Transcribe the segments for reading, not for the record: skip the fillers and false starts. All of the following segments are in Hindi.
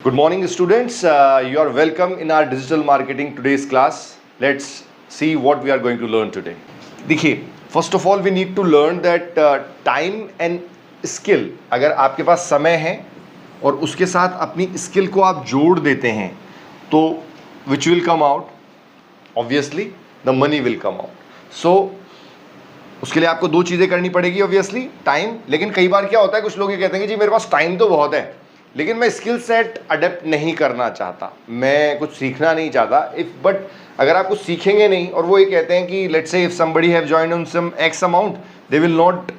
Good morning, students. You are welcome in our digital marketing today's class. Let's see what we are going to learn today. देखिए, first of all we need to learn that time and skill. अगर आपके पास समय है और उसके साथ अपनी स्किल को आप जोड़ देते हैं तो which will come out? Obviously, the money will come out. So उसके लिए आपको दो चीज़ें करनी पड़ेगी ऑब्वियसली, टाइम. लेकिन कई बार क्या होता है, कुछ लोग ये कहते हैं कि जी मेरे पास टाइम तो बहुत है लेकिन मैं स्किल सेट अडेप्ट नहीं करना चाहता, मैं कुछ सीखना नहीं चाहता. बट अगर आप कुछ सीखेंगे नहीं और वो ये कहते हैं कि let's say if somebody have joined on some X amount they will not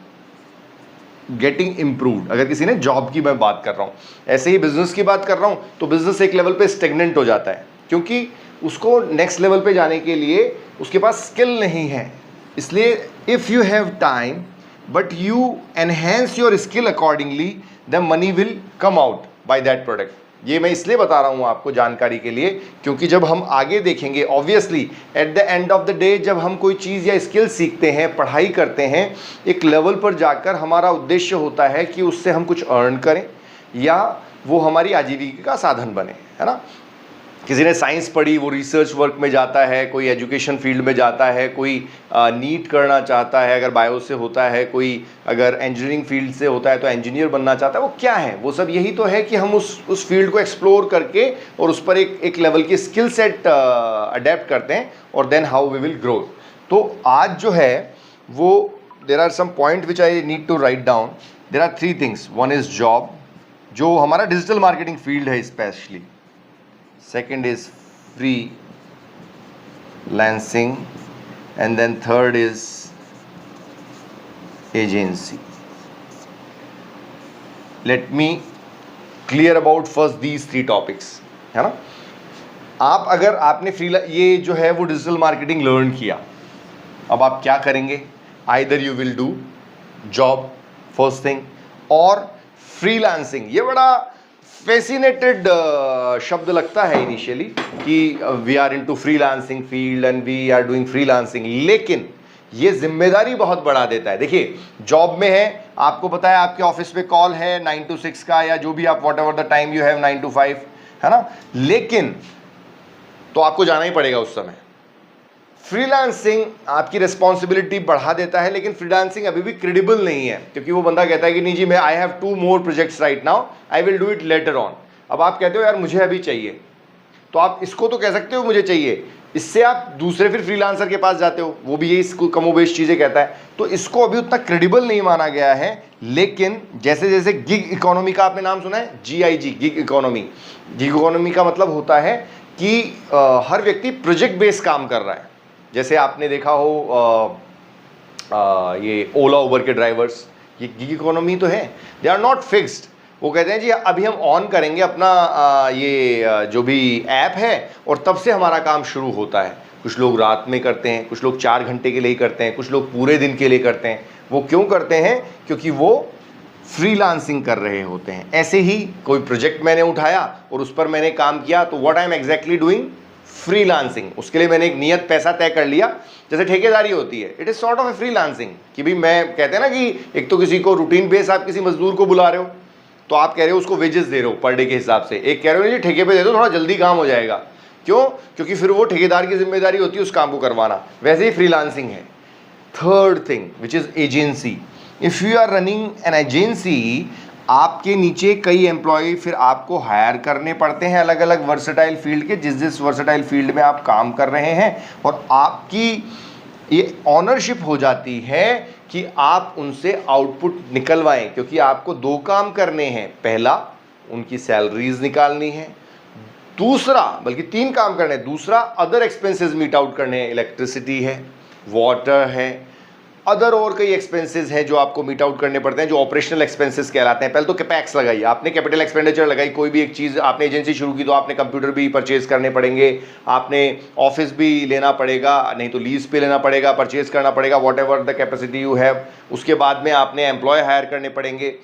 getting improved. अगर किसी ने जॉब की मैं बात कर रहा हूँ, ऐसे ही बिजनेस की बात कर रहा हूँ, तो बिजनेस एक लेवल पे स्टेगनेंट हो जाता है क्योंकि उसको नेक्स्ट लेवल पे जाने के लिए उसके पास स्किल नहीं है. इसलिए if you have time but you enhance your skill accordingly the money will come out by that product. ये मैं इसलिए बता रहा हूँ आपको जानकारी के लिए क्योंकि जब हम आगे देखेंगे obviously eight the end of the day जब हम कोई चीज़ या स्किल सीखते हैं, पढ़ाई करते हैं, एक लेवल पर जाकर हमारा उद्देश्य होता है कि उससे हम कुछ अर्न करें या वो हमारी आजीविका का साधन बने, है ना. किसी ने साइंस पढ़ी वो रिसर्च वर्क में जाता है, कोई एजुकेशन फील्ड में जाता है, कोई नीट करना चाहता है अगर बायो से होता है, कोई अगर इंजीनियरिंग फील्ड से होता है तो इंजीनियर बनना चाहता है. वो क्या है, वो सब यही तो है कि हम उस फील्ड को एक्सप्लोर करके और उस पर एक लेवल की स्किल सेट अडेप्ट करते हैं और then how we will grow. तो आज जो है वो there are some point which I need to write down. There are three things. One is job, जो हमारा डिजिटल मार्केटिंग फील्ड है specially. Second is freelancing, and then third is agency. Let me clear about first these three topics, है ना. आप अगर आपने ये जो है वो डिजिटल मार्केटिंग लर्न किया, अब आप क्या करेंगे? Either you will do job first thing और फ्रीलांसिंग. ये बड़ा फैसिनेटेड शब्द लगता है इनिशियली कि we are into freelancing field and we are doing freelancing, लेकिन ये जिम्मेदारी बहुत बढ़ा देता है. देखिए, जॉब में है, आपको पता है आपके ऑफिस पे कॉल है 9 to 6 का या जो भी आप what ever the time you have 9 to 5, है ना. लेकिन तो आपको जाना ही पड़ेगा उस समय. फ्रीलांसिंग आपकी रिस्पॉन्सिबिलिटी बढ़ा देता है लेकिन फ्रीलांसिंग अभी भी क्रेडिबल नहीं है क्योंकि वो बंदा कहता है कि नहीं जी मैं I have 2 more projects right now, I will do it later on. अब आप कहते हो यार मुझे अभी चाहिए, तो आप इसको तो कह सकते हो मुझे चाहिए, इससे आप दूसरे फिर फ्रीलांसर के पास जाते हो, वो भी यही कमोबेश चीज़ें कहता है. तो इसको अभी उतना क्रेडिबल नहीं माना गया है. लेकिन जैसे जैसे गिग इकोनॉमी का आपने नाम सुना है, GIG, gig economy. Gig economy का मतलब होता है कि हर व्यक्ति प्रोजेक्ट बेस्ड काम कर रहा है. जैसे आपने देखा हो ये ओला उबर के ड्राइवर्स, ये गिग इकोनॉमी तो है, दे आर नॉट फिक्स्ड. वो कहते हैं जी अभी हम ऑन करेंगे अपना ये जो भी ऐप है और तब से हमारा काम शुरू होता है. कुछ लोग रात में करते हैं, कुछ लोग 4 घंटे के लिए करते हैं, कुछ लोग पूरे दिन के लिए करते हैं. वो क्यों करते हैं? क्योंकि वो फ्रीलांसिंग कर रहे होते हैं. ऐसे ही कोई प्रोजेक्ट मैंने उठाया और उस पर मैंने काम किया, तो what I am exactly doing? Freelancing. उसके लिए मैंने एक नियत पैसा तय कर लिया, जैसे ठेकेदारी होती है. It is sort of A freelancing कि भी मैं कहते हैं ना कि एक तो किसी को रूटीन बेस आप किसी मजदूर को बुला रहे हो तो आप कह रहे हो उसको वेजेस दे रहे हो पर डे के हिसाब से, एक कह रहे हो जी ठेके पे दे दो थोड़ा जल्दी काम हो जाएगा. क्यों? क्योंकि फिर वो ठेकेदार की जिम्मेदारी होती है उस काम को करवाना. वैसे ही फ्रीलांसिंग है. Third thing which is agency. If you are running an agency, आपके नीचे कई एम्प्लॉय फिर आपको हायर करने पड़ते हैं अलग अलग वर्सेटाइल फील्ड के, जिस वर्सेटाइल फील्ड में आप काम कर रहे हैं, और आपकी ये ऑनरशिप हो जाती है कि आप उनसे आउटपुट निकलवाएं. क्योंकि आपको 2 काम करने हैं. पहला, उनकी सैलरीज निकालनी है. दूसरा, बल्कि 3 काम करने हैं. दूसरा, अदर एक्सपेंसेस मीट आउट करने हैं. इलेक्ट्रिसिटी है, वाटर है, अदर और कई एक्सपेंसेस हैं जो आपको मीट आउट करने पड़ते हैं, जो ऑपरेशनल एक्सपेंसेस कहलाते हैं. पहले तो कैपेक्स लगाई आपने, कैपिटल एक्सपेंडिचर लगाई. कोई भी एक चीज़ आपने एजेंसी शुरू की तो आपने कंप्यूटर भी परचेज करने पड़ेंगे, आपने ऑफिस भी लेना पड़ेगा, नहीं तो लीज पे लेना पड़ेगा, परचेज करना पड़ेगा, whatever the capacity you have. उसके बाद में आपने एम्प्लॉय हायर करने पड़ेंगे.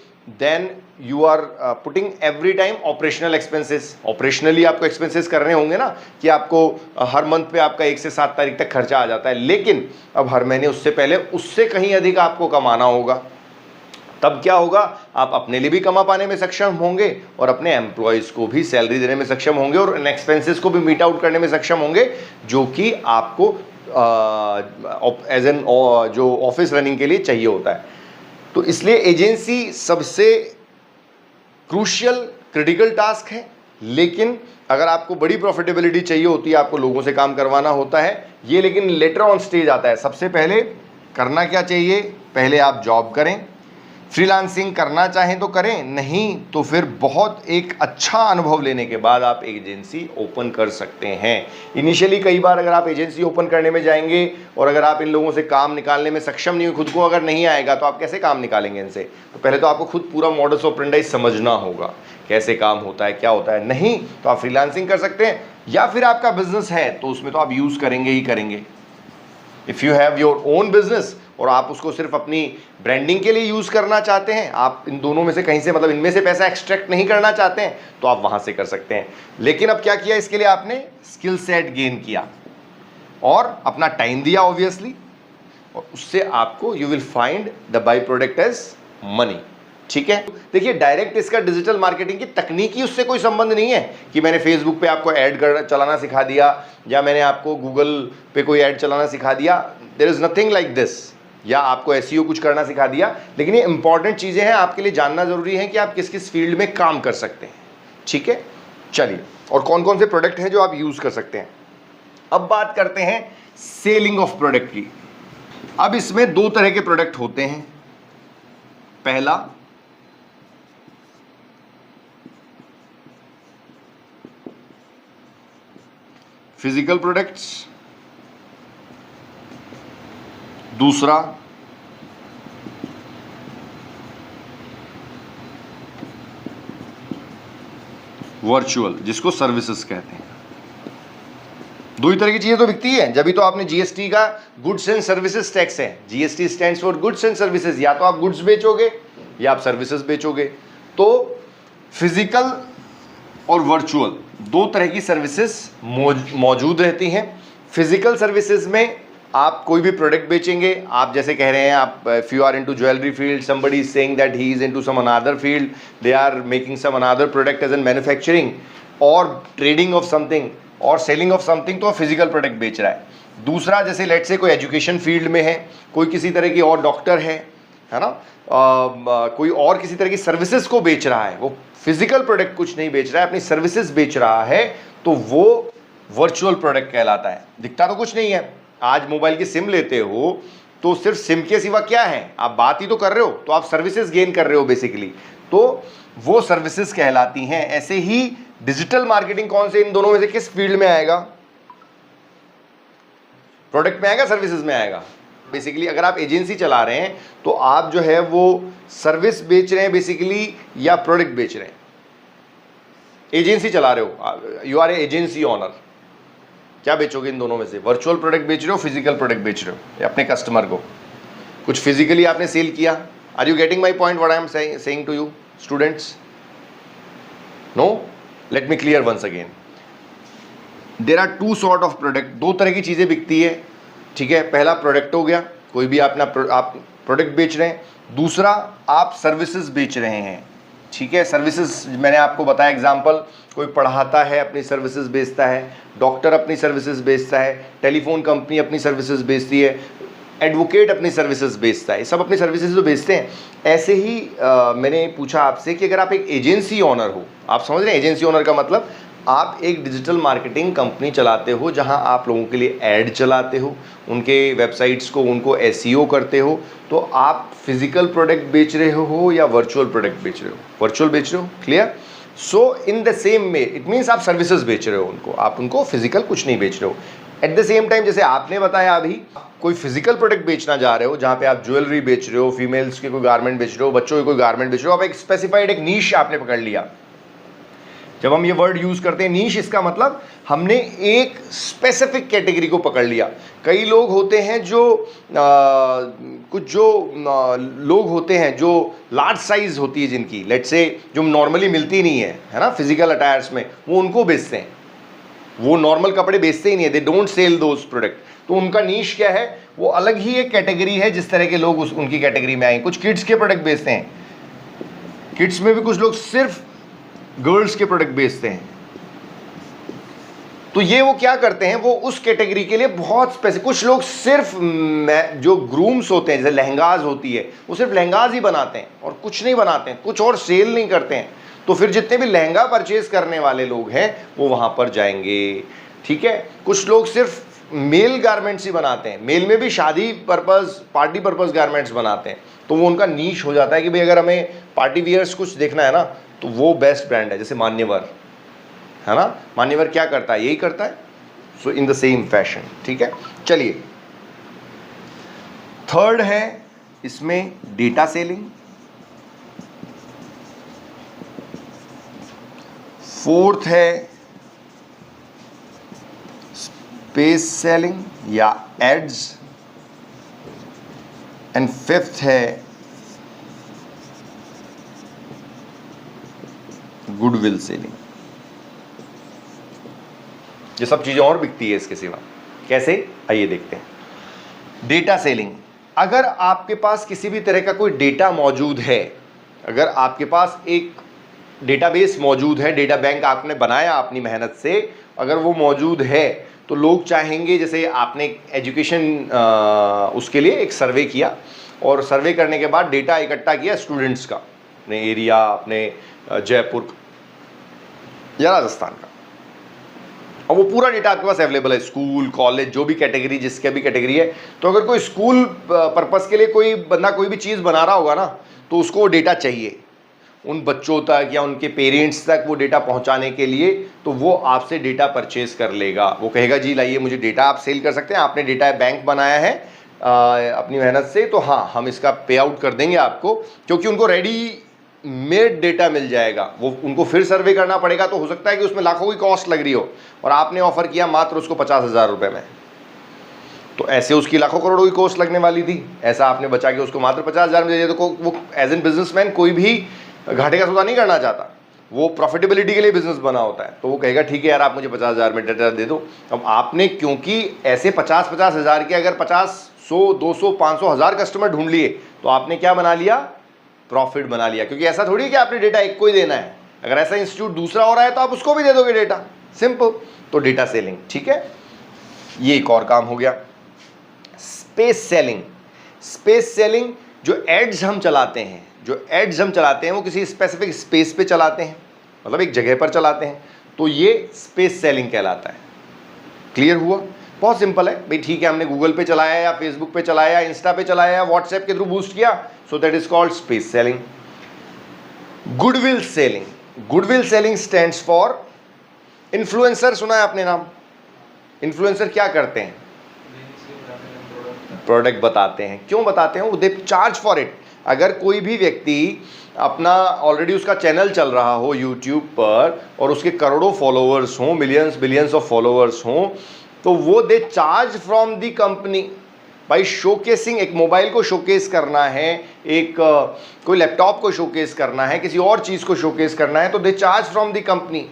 Then you are putting every time operational expenses. Operationally आपको एक्सपेंसेस करने होंगे ना कि आपको हर मंथ पे आपका 1 से 7 तारीख तक खर्चा आ जाता है, लेकिन अब हर महीने उससे पहले उससे कहीं अधिक आपको कमाना होगा. तब क्या होगा, आप अपने लिए भी कमा पाने में सक्षम होंगे और अपने एम्प्लॉयज को भी सैलरी देने में सक्षम होंगे और इन एक्सपेंसेस को भी मीट आउट करने में सक्षम होंगे, जो कि आपको एज एन जो ऑफिस रनिंग के लिए चाहिए होता है। तो इसलिए एजेंसी सबसे क्रूशियल क्रिटिकल टास्क है, लेकिन अगर आपको बड़ी प्रॉफिटेबिलिटी चाहिए होती है, आपको लोगों से काम करवाना होता है ये, लेकिन लेटर ऑन स्टेज आता है। सबसे पहले करना क्या चाहिए, पहले आप जॉब करें, फ्रीलांसिंग करना चाहें तो करें, नहीं तो फिर बहुत एक अच्छा अनुभव लेने के बाद आप एजेंसी ओपन कर सकते हैं। इनिशियली कई बार अगर आप एजेंसी ओपन करने में जाएंगे और अगर आप इन लोगों से काम निकालने में सक्षम नहीं हो, खुद को अगर नहीं आएगा तो आप कैसे काम निकालेंगे इनसे। तो पहले तो आपको खुद पूरा मॉडस ऑपरेंडी समझना होगा, कैसे काम होता है, क्या होता है। नहीं तो आप फ्रीलांसिंग कर सकते हैं, या फिर आपका बिजनेस है तो उसमें तो आप यूज़ करेंगे ही करेंगे। If you have your own business और आप उसको सिर्फ अपनी ब्रांडिंग के लिए यूज़ करना चाहते हैं, आप इन दोनों में से कहीं से मतलब इनमें से पैसा एक्सट्रैक्ट नहीं करना चाहते हैं, तो आप वहाँ से कर सकते हैं। लेकिन अब क्या किया, इसके लिए आपने स्किल सेट गेन किया और अपना टाइम दिया ऑब्वियसली, और उससे आपको you will find the by product as money. ठीक है, देखिए डायरेक्ट इसका डिजिटल मार्केटिंग की तकनीकी उससे कोई संबंध नहीं है कि मैंने फेसबुक पे आपको ऐड चलाना सिखा दिया या मैंने आपको गूगल पे कोई ऐड चलाना सिखा दिया। There is nothing like this, या आपको एसईओ कुछ करना सिखा दिया। लेकिन ये इंपॉर्टेंट चीज़ें हैं, आपके लिए जानना जरूरी है कि आप किस किस फील्ड में काम कर सकते हैं। ठीक है, चलिए, और कौन कौन से प्रोडक्ट हैं जो आप यूज़ कर सकते हैं। अब बात करते हैं सेलिंग ऑफ प्रोडक्ट की। अब इसमें दो तरह के प्रोडक्ट होते हैं। पहला फिजिकल प्रोडक्ट्स, दूसरा वर्चुअल, जिसको सर्विसेज कहते हैं। दो ही तरह की चीजें तो बिकती है, जब भी तो आपने जीएसटी का गुड्स एंड सर्विसेज टैक्स है, GST stands for goods and services, या तो आप गुड्स बेचोगे या आप सर्विसेज बेचोगे। तो फिजिकल और वर्चुअल दो तरह की सर्विसेज मौजूद रहती हैं। फिजिकल सर्विसेज में आप कोई भी प्रोडक्ट बेचेंगे, आप जैसे कह रहे हैं, आप if you are into jewellery field, somebody is saying that he is into some another field, they are making some another product as an manufacturing और ट्रेडिंग ऑफ समथिंग और सेलिंग ऑफ समथिंग, तो फिजिकल प्रोडक्ट बेच रहा है। दूसरा, जैसे लेट से कोई एजुकेशन फील्ड में है, कोई किसी तरह की और डॉक्टर है ना, कोई और किसी तरह की सर्विसेज को बेच रहा है, वो फिजिकल प्रोडक्ट कुछ नहीं बेच रहा है, अपनी सर्विसेज बेच रहा है, तो वो वर्चुअल प्रोडक्ट कहलाता है। दिखता तो कुछ नहीं है। आज मोबाइल की सिम लेते हो तो सिर्फ सिम के सिवा क्या है, आप बात ही तो कर रहे हो, तो आप सर्विसेज गेन कर रहे हो बेसिकली, तो वो सर्विसेज कहलाती हैं। ऐसे ही डिजिटल मार्केटिंग कौन से इन दोनों में से किस फील्ड में आएगा, प्रोडक्ट में आएगा, सर्विसेज में आएगा। बेसिकली अगर आप एजेंसी चला रहे हैं तो आप जो है वो सर्विस बेच रहे हैं बेसिकली या प्रोडक्ट बेच रहे हैं। एजेंसी चला रहे हो, you are a agency owner, क्या बेचोगे इन दोनों में से, वर्चुअल प्रोडक्ट बेच रहे हो, फिजिकल प्रोडक्ट बेच रहे हो अपने कस्टमर को, कुछ फिजिकली आपने सेल किया। Are you getting my point what I am saying to you students? No, let me clear once again. There are two sort of product, दो तरह की चीजें बिकती है। ठीक है, पहला प्रोडक्ट हो गया, कोई भी अपना आप प्रोडक्ट बेच रहे हैं। दूसरा, आप सर्विसेज बेच रहे हैं। ठीक है, सर्विसेज मैंने आपको बताया एग्जांपल, कोई पढ़ाता है अपनी सर्विसेज बेचता है, डॉक्टर अपनी सर्विसेज बेचता है, टेलीफोन कंपनी अपनी सर्विसेज बेचती है, एडवोकेट अपनी सर्विसेज बेचता है, सब अपनी सर्विसेज तो बेचते हैं। ऐसे ही मैंने पूछा आपसे कि अगर आप एक एजेंसी ओनर हो, आप समझ रहे हैं एजेंसी ओनर का मतलब, आप एक डिजिटल मार्केटिंग कंपनी चलाते हो जहां आप लोगों के लिए ऐड चलाते हो, उनके वेबसाइट्स को उनको एसईओ करते हो, तो आप फिजिकल प्रोडक्ट बेच रहे हो या वर्चुअल प्रोडक्ट बेच रहे हो? वर्चुअल बेच रहे हो, clear. So in the same way it means आप सर्विसेज बेच रहे हो उनको, आप उनको फिजिकल कुछ नहीं बेच रहे हो। एट द सेम टाइम जैसे आपने बताया अभी, कोई फिजिकल प्रोडक्ट बेचना जा रहे हो जहाँ पे आप ज्वेलरी बेच रहे हो, फीमेल्स के कोई गारमेंट बेच रहे हो, बच्चों के कोई गारमेंट बेच रहे हो, आप एक स्पेसिफाइड एक नीश आपने पकड़ लिया। जब हम ये वर्ड यूज करते हैं नीश, इसका मतलब हमने एक स्पेसिफिक कैटेगरी को पकड़ लिया। कई लोग होते हैं जो लोग होते हैं जो लार्ज साइज होती है जिनकी, लेट्स से जो नॉर्मली मिलती नहीं है ना फिजिकल अटायर्स में, वो उनको बेचते हैं, वो नॉर्मल कपड़े बेचते ही नहीं है, they don't sell those product. तो उनका नीश क्या है, वो अलग ही एक कैटेगरी है, जिस तरह के लोग उनकी कैटेगरी में आएंगे। कुछ किड्स के प्रोडक्ट बेचते हैं, किड्स में भी कुछ लोग सिर्फ गर्ल्स के प्रोडक्ट बेचते हैं। तो ये वो क्या करते हैं, वो उस कैटेगरी के लिए बहुत स्पेसिफिक, कुछ लोग सिर्फ जो ग्रूम्स होते हैं, जैसे लहंगाज होती है, वो सिर्फ लहंगाज ही बनाते हैं और कुछ नहीं बनाते हैं, कुछ और सेल नहीं करते हैं। तो फिर जितने भी लहंगा परचेज करने वाले लोग हैं वो वहां पर जाएंगे, ठीक है। कुछ लोग सिर्फ मेल गारमेंट्स ही बनाते हैं, मेल में भी शादी पर्पस, पार्टी पर्पस गारमेंट्स बनाते हैं, तो वो उनका नीश हो जाता है कि भाई अगर हमें पार्टी वियर्स कुछ देखना है ना तो वो बेस्ट ब्रांड है। जैसे मान्यवर है ना, मान्यवर क्या करता है, यही करता है। सो इन द सेम फैशन, ठीक है। चलिए, थर्ड है इसमें डेटा सेलिंग, फोर्थ है स्पेस सेलिंग या एड्स, एंड फिफ्थ है गुडविल सेलिंग। ये सब चीजें और बिकती है इसके सिवा, कैसे, आइए देखते हैं। डेटा सेलिंग, अगर आपके पास किसी भी तरह का कोई डेटा मौजूद है, अगर आपके पास एक डेटाबेस मौजूद है, डेटा बैंक आपने बनाया अपनी मेहनत से, अगर वो मौजूद है तो लोग चाहेंगे, जैसे आपने एजुकेशन उसके लिए एक सर्वे किया और सर्वे करने के बाद डेटा इकट्ठा किया स्टूडेंट्स का, अपने एरिया, अपने जयपुर या राजस्थान का, और वो पूरा डेटा आपके पास अवेलेबल है, स्कूल, कॉलेज, जो भी कैटेगरी, जिसके भी कैटेगरी है। तो अगर कोई स्कूल पर्पस के लिए कोई बंदा कोई भी चीज़ बना रहा होगा ना, तो उसको वो डेटा चाहिए उन बच्चों तक या उनके पेरेंट्स तक वो डेटा पहुंचाने के लिए, तो वो आपसे डेटा परचेज कर लेगा। वो कहेगा जी लाइए मुझे डेटा आप सेल कर सकते हैं, आपने डेटा बैंक बनाया है अपनी मेहनत से, तो हाँ हम इसका पे आउट कर देंगे आपको, क्योंकि उनको रेडी मेड डेटा मिल जाएगा। वो उनको फिर सर्वे करना पड़ेगा, तो हो सकता है कि उसमें लाखों की कॉस्ट लग रही हो और आपने ऑफर किया मात्र उसको 50,000 रुपये में, तो ऐसे उसकी लाखों करोड़ों की कॉस्ट लगने वाली थी। ऐसा आपने बचा के उसको मात्र 50,000 में दे दिया, तो वो एज एन बिजनेसमैन कोई भी घाटे का सौदा नहीं करना चाहता, वो प्रॉफिटेबिलिटी के लिए बिजनेस बना होता है। तो वो कहेगा ठीक है यार आप मुझे 50,000 में डेटा दे दो। अब आपने क्योंकि ऐसे 50,000 के अगर 50, 100, 200, 500, 1000 कस्टमर ढूंढ लिए, तो आपने क्या बना लिया, प्रॉफिट बना लिया। क्योंकि ऐसा थोड़ी कि आपने डेटा एक को ही देना है, अगर ऐसा इंस्टीट्यूट दूसरा हो रहा है तो आप उसको भी दे दोगे डेटा, सिंपल। तो डेटा सेलिंग, ठीक है, ये एक और काम हो गया। स्पेस सेलिंग, स्पेस सेलिंग जो एड्स हम चलाते हैं, वो किसी स्पेसिफिक स्पेस पे चलाते हैं, मतलब एक जगह पर चलाते हैं, तो ये स्पेस सेलिंग कहलाता है। क्लियर हुआ, बहुत सिंपल है भाई, ठीक है, हमने गूगल पे चलाया या फेसबुक पे चलाया, इंस्टा पे चलाया या व्हाट्सएप के थ्रू बूस्ट किया, so that is called space selling. Goodwill selling, goodwill selling stands for influencer. सुना है आपने नाम, इन्फ्लुएंसर क्या करते हैं, प्रोडक्ट बताते हैं। क्यों बताते हैं, दे चार्ज फॉर इट। अगर कोई भी व्यक्ति अपना ऑलरेडी उसका चैनल चल रहा हो यूट्यूब पर और उसके करोड़ों फॉलोअर्स हों, मिलियंस बिलियंस ऑफ फॉलोअर्स हों, तो वो they charge from the accompany by showcasing. एक मोबाइल को शोकेस करना है, एक कोई लैपटॉप को शोकेस करना है, किसी और चीज़ को शोकेस करना है, तो they charge from the company.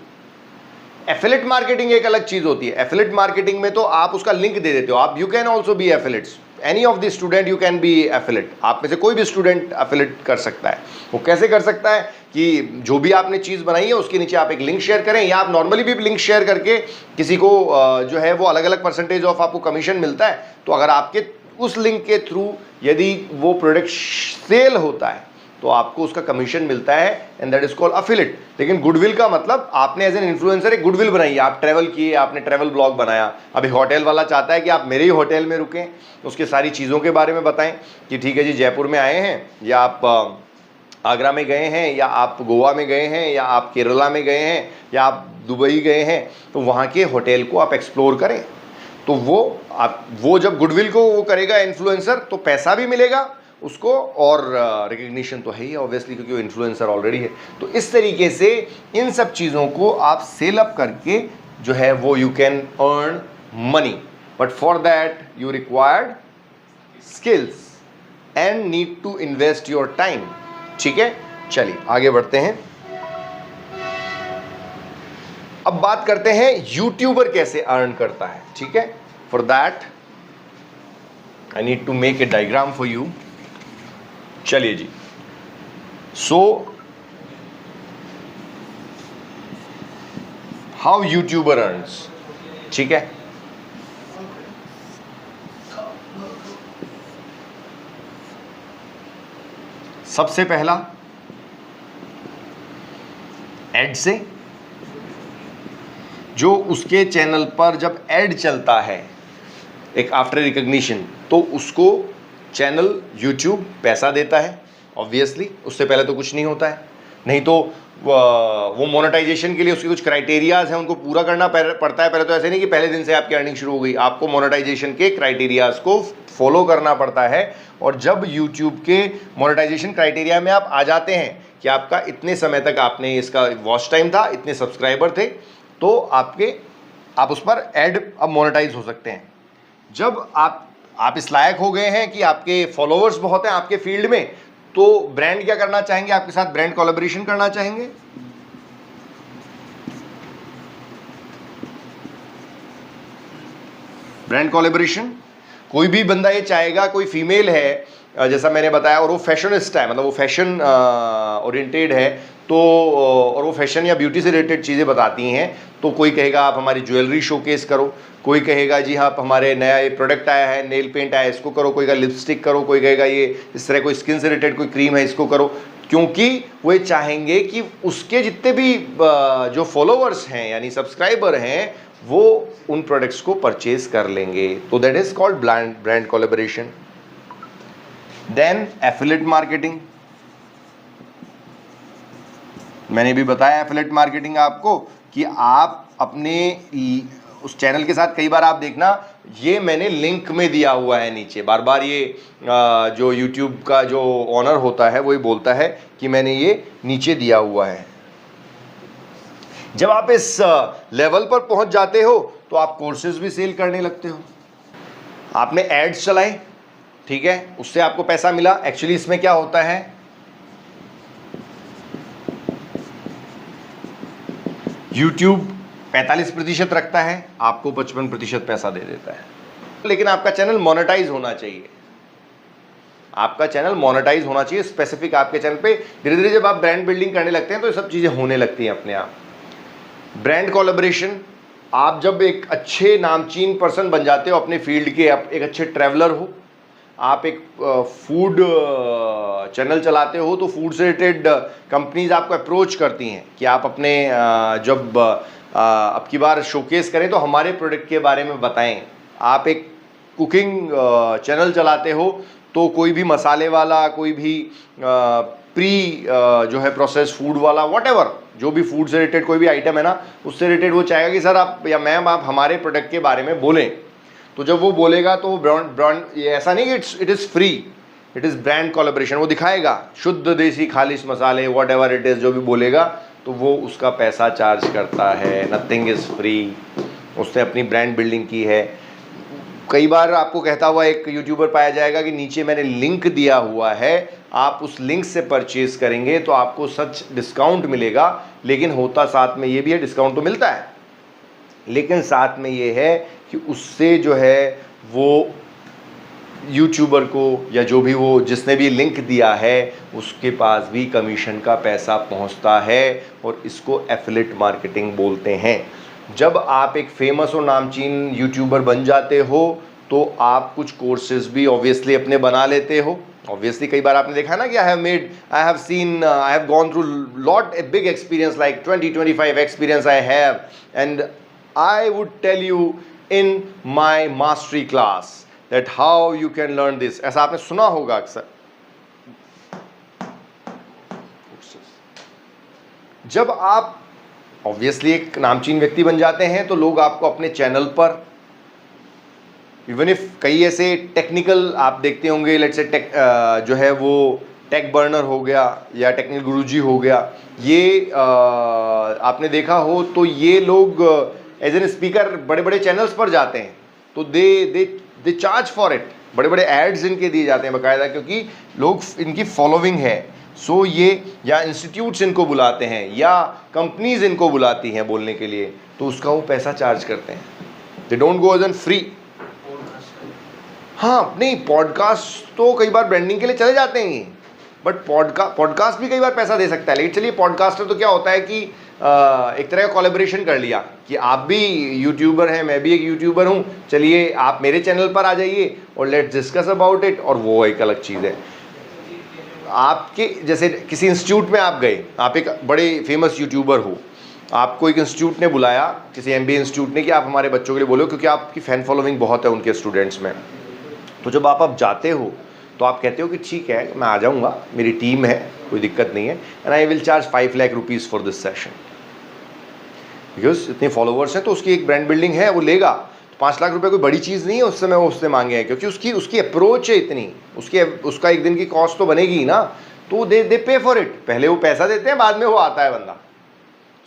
Affiliate marketing एक अलग चीज़ होती है। एफिलेट मार्केटिंग में तो आप उसका लिंक दे देते हो, आप you can also be affiliates, any of the student you can be affiliate. आप में से कोई भी स्टूडेंट एफिलेट कर सकता है। वो कैसे कर सकता है कि जो भी आपने चीज़ बनाई है उसके नीचे आप एक लिंक शेयर करें, या आप नॉर्मली भी लिंक शेयर करके किसी को जो है वो अलग अलग परसेंटेज ऑफ आपको कमीशन मिलता है। तो अगर आपके उस लिंक के थ्रू यदि वो प्रोडक्ट सेल होता है तो आपको उसका कमीशन मिलता है, and that is called affiliate. लेकिन गुडविल का मतलब आपने एज एन इन्फ्लुएंसर एक गुडविल बनाई, आप ट्रैवल किए, आपने ट्रैवल ब्लॉग बनाया। अभी होटल वाला चाहता है कि आप मेरे ही होटल में रुकें, उसके सारी चीज़ों के बारे में बताएं कि ठीक है जी जयपुर में आए हैं, या आप आगरा में गए हैं, या आप गोवा में गए हैं, या आप केरला में गए हैं, या आप दुबई गए हैं, तो वहाँ के होटल को आप एक्सप्लोर करें। तो वो जब गुडविल को वो करेगा इन्फ्लुएंसर, तो पैसा भी मिलेगा उसको और रिकग्निशन तो है ही ऑब्वियसली, क्योंकि वो इन्फ्लुएंसर ऑलरेडी है। तो इस तरीके से इन सब चीज़ों को आप सेल अप करके जो है वो you can earn money, but for that you required skills and need to invest your time. ठीक है, चलिए आगे बढ़ते हैं। अब बात करते हैं यूट्यूबर कैसे अर्न करता है। ठीक है, for that I need to make a diagram for you. चलिए जी, सो हाउ यूट्यूबर अर्न्स, ठीक है। सबसे पहला एड से, जो उसके चैनल पर जब एड चलता है एक आफ्टर रिकग्निशन, तो उसको चैनल यूट्यूब पैसा देता है ऑब्वियसली, उससे पहले तो कुछ नहीं होता है। नहीं तो वो मोनेटाइजेशन के लिए उसके कुछ क्राइटेरियाज हैं, उनको पूरा करना पड़ता है। पहले तो ऐसे नहीं कि पहले दिन से आपकी अर्निंग शुरू हो गई, आपको मोनेटाइजेशन के क्राइटेरियाज को फॉलो करना पड़ता है। और जब यूट्यूब के मोनेटाइजेशन क्राइटेरिया में आप आ जाते हैं कि आपका इतने समय तक आपने इसका वॉच टाइम था, इतने सब्सक्राइबर थे, तो आप उस पर ऐड अब मोनेटाइज हो सकते हैं। जब आप इस लायक हो गए हैं कि आपके फॉलोअर्स बहुत हैं आपके फील्ड में, तो ब्रांड क्या करना चाहेंगे, आपके साथ ब्रांड कोलैबोरेशन करना चाहेंगे। ब्रांड कोलैबोरेशन कोई भी बंदा ये चाहेगा, कोई फीमेल है जैसा मैंने बताया, और वो फैशनिस्ट है, मतलब वो फैशन ओरिएंटेड है, तो और वो फैशन या ब्यूटी से रिलेटेड चीज़ें बताती हैं, तो कोई कहेगा आप हमारी ज्वेलरी शोकेस करो, कोई कहेगा जी आप हमारे नया ये प्रोडक्ट आया है, नेल पेंट आया है, इसको करो, कोई कहेगा लिपस्टिक करो, कोई कहेगा ये इस तरह कोई स्किन से रिलेटेड कोई क्रीम है, इसको करो। क्योंकि वो चाहेंगे कि उसके जितने भी जो फॉलोअर्स हैं यानी सब्सक्राइबर हैं, वो उन प्रोडक्ट्स को परचेज कर लेंगे। तो that is called brand collaboration. Then affiliate marketing, मैंने भी बताया एफिलिएट मार्केटिंग आपको कि आप अपने उस चैनल के साथ, कई बार आप देखना ये मैंने लिंक में दिया हुआ है नीचे, बार बार ये जो YouTube का जो ऑनर होता है वो ये बोलता है कि मैंने ये नीचे दिया हुआ है। जब आप इस लेवल पर पहुंच जाते हो तो आप कोर्सेज भी सेल करने लगते हो। आपने एड्स चलाए, ठीक है, उससे आपको पैसा मिला। एक्चुअली इसमें क्या होता है, YouTube 45% रखता है, आपको 55% पैसा दे देता है। लेकिन आपका चैनल मोनेटाइज होना चाहिए, आपका चैनल मोनेटाइज होना चाहिए स्पेसिफिक आपके चैनल पे। धीरे धीरे जब आप ब्रांड बिल्डिंग करने लगते हैं तो ये सब चीज़ें होने लगती हैं अपने आप। ब्रांड कोलैबोरेशन, आप जब एक अच्छे नामचीन पर्सन बन जाते हो अपने फील्ड के, आप एक अच्छे ट्रैवलर हो, आप एक फूड चैनल चलाते हो, तो फूड से रिलेटेड कंपनीज आपको अप्रोच करती हैं कि आप अपने जब अब की बार शोकेस करें तो हमारे प्रोडक्ट के बारे में बताएं। आप एक कुकिंग चैनल चलाते हो, तो कोई भी मसाले वाला, कोई भी प्री जो है प्रोसेस फूड वाला, व्हाटएवर जो भी फूड से रिलेटेड कोई भी आइटम है ना, उससे रिलेटेड वो चाहेगा कि सर आप या मैम आप हमारे प्रोडक्ट के बारे में बोलें। तो जब वो बोलेगा तो ब्रांड ऐसा नहीं कि it is free, it is brand collaboration. वो दिखाएगा शुद्ध देसी खालिश मसाले, व्हाटएवर इट इज़, जो भी बोलेगा तो वो उसका पैसा चार्ज करता है। नथिंग इज़ फ्री, उसने अपनी ब्रांड बिल्डिंग की है। कई बार आपको कहता हुआ एक यूट्यूबर पाया जाएगा कि नीचे मैंने लिंक दिया हुआ है, आप उस लिंक से परचेज करेंगे तो आपको सच डिस्काउंट मिलेगा। लेकिन होता साथ में ये भी है, डिस्काउंट तो मिलता है, लेकिन साथ में ये है कि उससे जो है वो यूट्यूबर को या जो भी वो जिसने भी लिंक दिया है उसके पास भी कमीशन का पैसा पहुंचता है, और इसको एफिलिएट मार्केटिंग बोलते हैं। जब आप एक फेमस और नामचीन यूट्यूबर बन जाते हो तो आप कुछ कोर्सेज भी ऑब्वियसली अपने बना लेते हो। ऑब्वियसली कई बार आपने देखा ना कि I have gone through lot a big experience, like 20-25 experience I have, and I would tell you in my mastery class that how you can learn this. ऐसा आपने सुना होगा अक्सर। जब आप ऑब्वियसली एक नामचीन व्यक्ति बन जाते हैं तो लोग आपको अपने चैनल पर, इवन इफ कई ऐसे टेक्निकल आप देखते होंगे, लेट्स से टेक जो है वो टेक बर्नर हो गया या टेक्निकल गुरुजी हो गया, ये आपने देखा हो, तो ये लोग एज एन स्पीकर बड़े बड़े चैनल्स पर जाते हैं, तो दे चार्ज फॉर इट। बड़े बड़े एड्स इनके दिए जाते हैं बाकायदा, क्योंकि लोग इनकी फॉलोइंग है। सो ये या इंस्टीट्यूट्स इनको बुलाते हैं या कंपनीज इनको बुलाती हैं बोलने के लिए, तो उसका वो पैसा चार्ज करते हैं। They don't go as an free. हाँ नहीं, पॉडकास्ट तो कई बार ब्रांडिंग के लिए चले जाते हैं, बट पॉडकास्ट भी कई बार पैसा दे सकता है। लेकिन चलिए, पॉडकास्टर तो क्या होता है कि एक तरह का कोलैबोरेशन कर लिया कि आप भी यूट्यूबर हैं, मैं भी एक यूट्यूबर हूँ, चलिए आप मेरे चैनल पर आ जाइए और लेट्स डिस्कस अबाउट इट, और वो एक अलग चीज़ है। आपके जैसे किसी इंस्टीट्यूट में आप गए, आप एक बड़े फेमस यूट्यूबर हो, आपको एक इंस्टीट्यूट ने बुलाया, किसी एमबीए इंस्टीट्यूट ने, कि आप हमारे बच्चों के लिए बोलो, क्योंकि आपकी फ़ैन फॉलोइंग बहुत है उनके स्टूडेंट्स में। तो जब आप जाते हो तो आप कहते हो कि ठीक है मैं आ जाऊँगा, मेरी टीम है, कोई दिक्कत नहीं है, and I will charge 5 lakh rupees for this session, because इतने फॉलोवर्स हैं तो उसकी एक ब्रांड बिल्डिंग है, वो लेगा। तो 5 लाख रुपए कोई बड़ी चीज़ नहीं है उस समय वो उससे मांगे हैं, क्योंकि उसकी अप्रोच है इतनी, उसका एक दिन की कॉस्ट तो बनेगी ही ना, तो दे पे फॉर इट। पहले वो पैसा देते हैं, बाद में वो आता है बंदा।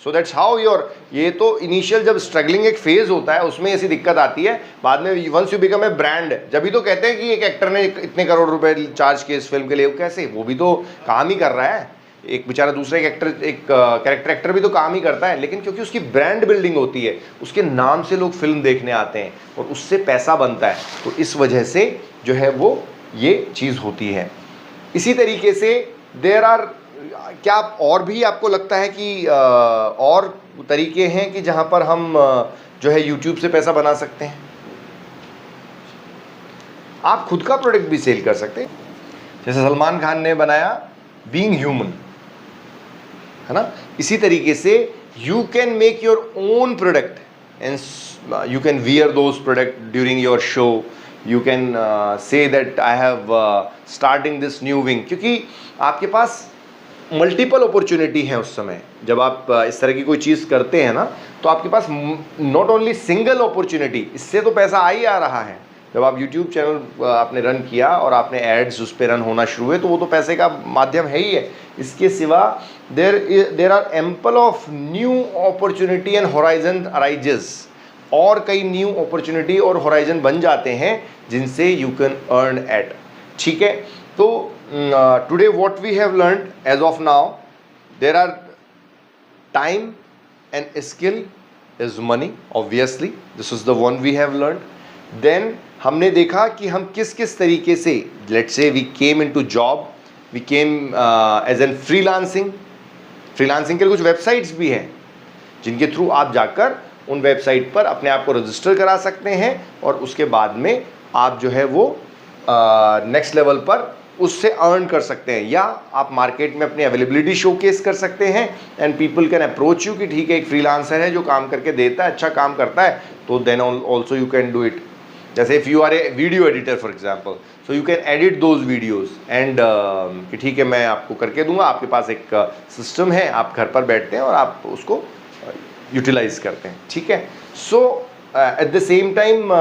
सो दैट्स हाउ योर, ये तो इनिशियल जब स्ट्रगलिंग एक फेज होता है उसमें ऐसी दिक्कत आती है, बाद में once you become a brand, जब भी तो कहते हैं कि एक एक्टर ने इतने करोड़ रुपए चार्ज किए इस फिल्म के लिए, कैसे, वो भी तो काम ही कर रहा है, एक बेचारा दूसरा एक एक्टर, एक कैरेक्टर एक्टर भी तो काम ही करता है, लेकिन क्योंकि उसकी ब्रांड बिल्डिंग होती है, उसके नाम से लोग फिल्म देखने आते हैं और उससे पैसा बनता है, तो इस वजह से जो है वो ये चीज़ होती है। इसी तरीके से देयर आर, क्या और भी आपको लगता है कि और तरीके हैं कि जहां पर हम जो है YouTube से पैसा बना सकते हैं? आप खुद का प्रोडक्ट भी सेल कर सकते हैं, जैसे सलमान खान ने बनाया बीइंग ह्यूमन, है ना। इसी तरीके से you can make your own product and you can wear those product during your show, you can say that I have starting this new wing, क्योंकि आपके पास मल्टीपल अपॉर्चुनिटी है उस समय जब आप इस तरह की कोई चीज़ करते हैं ना, तो आपके पास नॉट ओनली सिंगल अपॉर्चुनिटी, इससे तो पैसा आ ही आ रहा है। जब आप YouTube चैनल आपने रन किया और आपने एड्स उस पर रन होना शुरू हुए, तो वो तो पैसे का माध्यम है ही है। इसके सिवा there are ample of new opportunity and horizon arises, और कई न्यू अपॉर्चुनिटी और होराइजन बन जाते हैं जिनसे यू कैन अर्न एट। ठीक है, तो today what we have learned as of now, there are time and skill is money, obviously this is the one we have learned. Then हमने देखा कि हम किस किस तरीके से, let's say we came into job, we came as an freelancing के लिए कुछ वेबसाइट्स भी हैं जिनके थ्रू आप जाकर उन वेबसाइट पर अपने आप को रजिस्टर करा सकते हैं, और उसके बाद में आप जो है वो नेक्स्ट लेवल पर उससे अर्न कर सकते हैं, या आप मार्केट में अपनी अवेलेबिलिटी शोकेस कर सकते हैं and people can approach you कि ठीक है एक फ्रीलांसर है जो काम करके देता है, अच्छा काम करता है, तो then also you can do it. जैसे if you are a video editor for example, so you can edit those videos and कि ठीक है मैं आपको करके दूंगा, आपके पास एक सिस्टम है, आप घर पर बैठते हैं और आप उसको यूटिलाइज करते हैं। ठीक है, so at the same time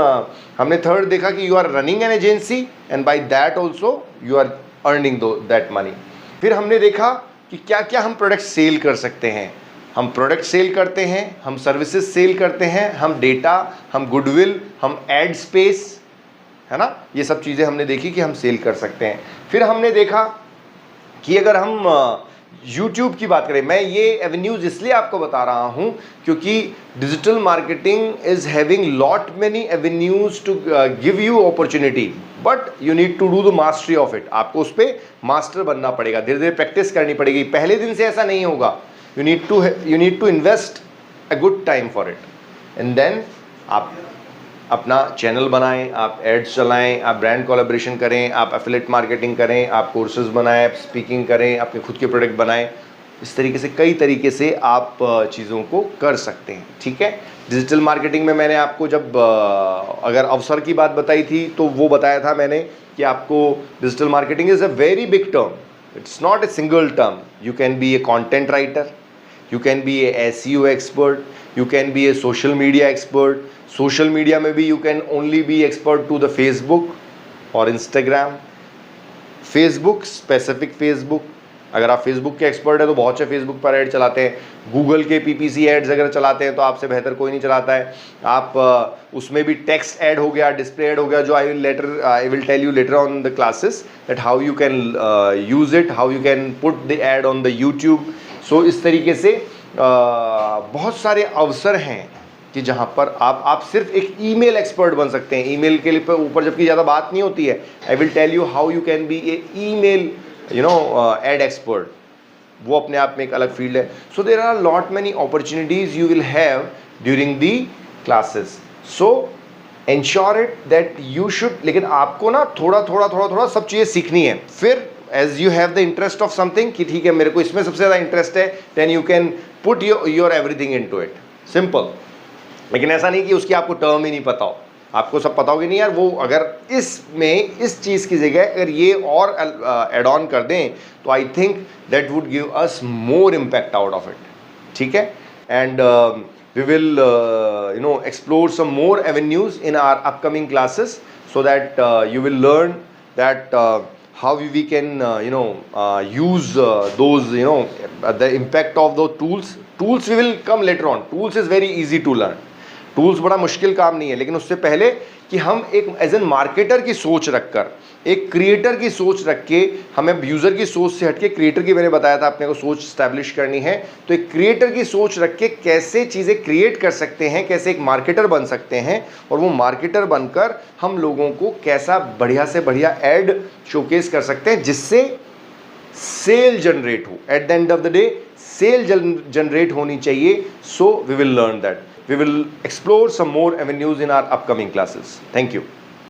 हमने थर्ड देखा कि you are running an agency and by that also you are earning that money. फिर हमने देखा कि क्या क्या हम प्रोडक्ट सेल कर सकते हैं। हम प्रोडक्ट सेल करते हैं, हम सर्विसेज सेल करते हैं, हम डेटा, हम गुडविल, हम एड स्पेस, है ना, ये सब चीज़ें हमने देखी कि हम सेल कर सकते हैं। फिर हमने देखा कि अगर हम YouTube की बात करें, मैं ये एवेन्यूज इसलिए आपको बता रहा हूँ क्योंकि digital marketing is having lot many avenues to give you opportunity, but you need to do the mastery of it. आपको उस पर मास्टर बनना पड़ेगा, धीरे धीरे प्रैक्टिस करनी पड़ेगी, पहले दिन से ऐसा नहीं होगा। You need to invest a good time for it and then आप अपना चैनल बनाएं, आप एड्स चलाएं, आप ब्रांड कोलैबोरेशन करें, आप एफिलिएट मार्केटिंग करें, आप कोर्सेज बनाएं, आप स्पीकिंग करें, अपने खुद के प्रोडक्ट बनाएं। इस तरीके से कई तरीके से आप चीज़ों को कर सकते हैं। ठीक है, डिजिटल मार्केटिंग में मैंने आपको जब अगर अवसर की बात बताई थी तो वो बताया था मैंने कि आपको digital marketing is a very big term, it's not a single term. You can be a content writer, you can be a SEO expert, you can be a social media expert. Social media में भी you can only be expert to the Facebook और इंस्टाग्राम। फेसबुक, स्पेसिफिक फेसबुक, अगर आप फेसबुक के एक्सपर्ट हैं तो बहुत से फेसबुक पर ऐड चलाते हैं। गूगल के PPC एड्स अगर चलाते हैं तो आपसे बेहतर कोई नहीं चलाता है। आप उसमें भी टेक्स्ट ऐड हो गया, डिस्प्ले ऐड हो गया, जो I will tell you later on the classes that how you can use it, how you can put the ad on the YouTube. So इस तरीके से बहुत सारे अवसर हैं कि जहाँ पर आप सिर्फ एक ईमेल एक्सपर्ट बन सकते हैं। ईमेल के लिए ऊपर जबकि ज़्यादा बात नहीं होती है, I will tell you how you can be a email ad expert. वो अपने आप में एक अलग फील्ड है. So there are lot many opportunities you will have during the classes. So ensure it that you should, लेकिन आपको ना थोड़ा सब चीज़ें सीखनी है. फिर as you have the interest of something कि ठीक है मेरे को इसमें सबसे ज़्यादा इंटरेस्ट है, then you can put your everything into it. Simple. लेकिन ऐसा नहीं कि उसकी आपको टर्म ही नहीं पता हो, आपको सब पता होगी नहीं यार. वो अगर इसमें इस चीज़ की जगह अगर ये और एड ऑन कर दें तो I think that would give us more impact out of it. ठीक है. And we will explore some more avenues in our upcoming classes, so that you will learn that how we can use those the impact of those tools we will come later on. Tools is very easy to learn. Tools बड़ा मुश्किल काम नहीं है, लेकिन उससे पहले कि हम एक एज एन मार्केटर की सोच रखकर, एक क्रिएटर की सोच रख के, हमें यूज़र की सोच से हटके क्रिएटर की, मैंने बताया था अपने को सोच स्टैब्लिश करनी है. तो एक क्रिएटर की सोच रख के कैसे चीज़ें क्रिएट कर सकते हैं, कैसे एक मार्केटर बन सकते हैं, और वो मार्केटर बनकर हम लोगों को कैसा बढ़िया से बढ़िया एड शोकेस कर सकते हैं जिससे सेल जनरेट हो. At the end of the day sale generate होनी चाहिए. So we will learn that. We will explore some more avenues in our upcoming classes. Thank you.